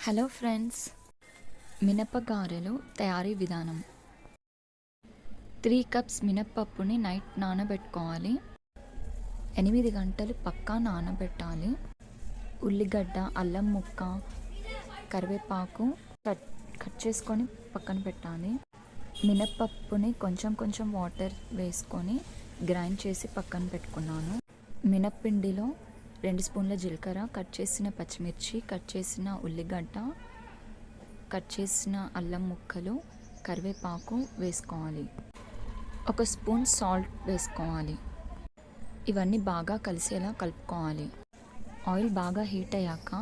Hello friends, మినపగారెలు తయారీ విధానం. 3 cups మినప్పప్పుని night నానబెట్టుకోవాలి. 8 గంటలు పక్కా నానబెట్టాలి. ఉల్లిగడ్డ, అల్లం ముక్క, కరివేపాకు కట్ చేసుకొని పక్కన పెట్టాలి. మినప్పప్పుని కొంచెం వాటర్ వేసుకొని గ్రైండ్ చేసి పక్కన పెట్టుకున్నాను. మినప్పిండిలో 2 స్పూన్ల జీలకర్ర, కట్ చేసిన పచ్చిమిర్చి, కట్ చేసిన ఉల్లిగడ్డ, కట్ చేసిన అల్లం ముక్కలు, కరివేపాకు వేసుకోవాలి. 1 స్పూన్ సాల్ట్ వేసుకోవాలి. ఇవన్నీ బాగా కలిసేలా కలుపుకోవాలి. ఆయిల్ బాగా హీట్ అయ్యాక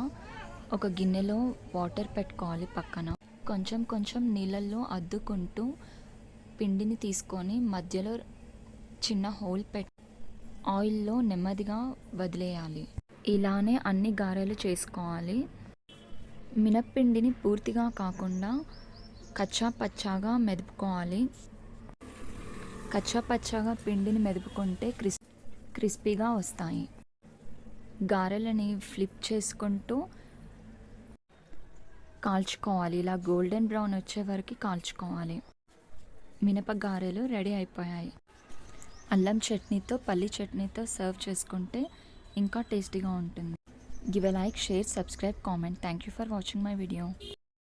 ఒక గిన్నెలో వాటర్ పెట్టుకోవాలి పక్కన. కొంచెం నీళ్ళల్లో అద్దుకుంటూ పిండిని తీసుకొని మధ్యలో చిన్న హోల్ పెట్టి ఆయిల్లో నెమ్మదిగా వదిలేయాలి. ఇలానే అన్ని గారెలు చేసుకోవాలి. మినప్పిండిని పూర్తిగా కాకుండా కచ్చా పచ్చాగా మెదుపుకోవాలి. కచ్చా పచ్చాగా పిండిని మెదుపుకుంటే క్రిస్పీగా వస్తాయి. గారెలని ఫ్లిప్ చేసుకుంటూ కాల్చుకోవాలి. ఇలా గోల్డెన్ బ్రౌన్ వచ్చే వరకు కాల్చుకోవాలి. మినప గారెలు రెడీ అయిపోయాయి. అల్లం చట్నీతో, పల్లి చట్నీతో సర్వ్ చేసుకుంటే ఇంకా టేస్టీగా ఉంటుంది. Give a like, share, subscribe, comment. Thank you for watching my video.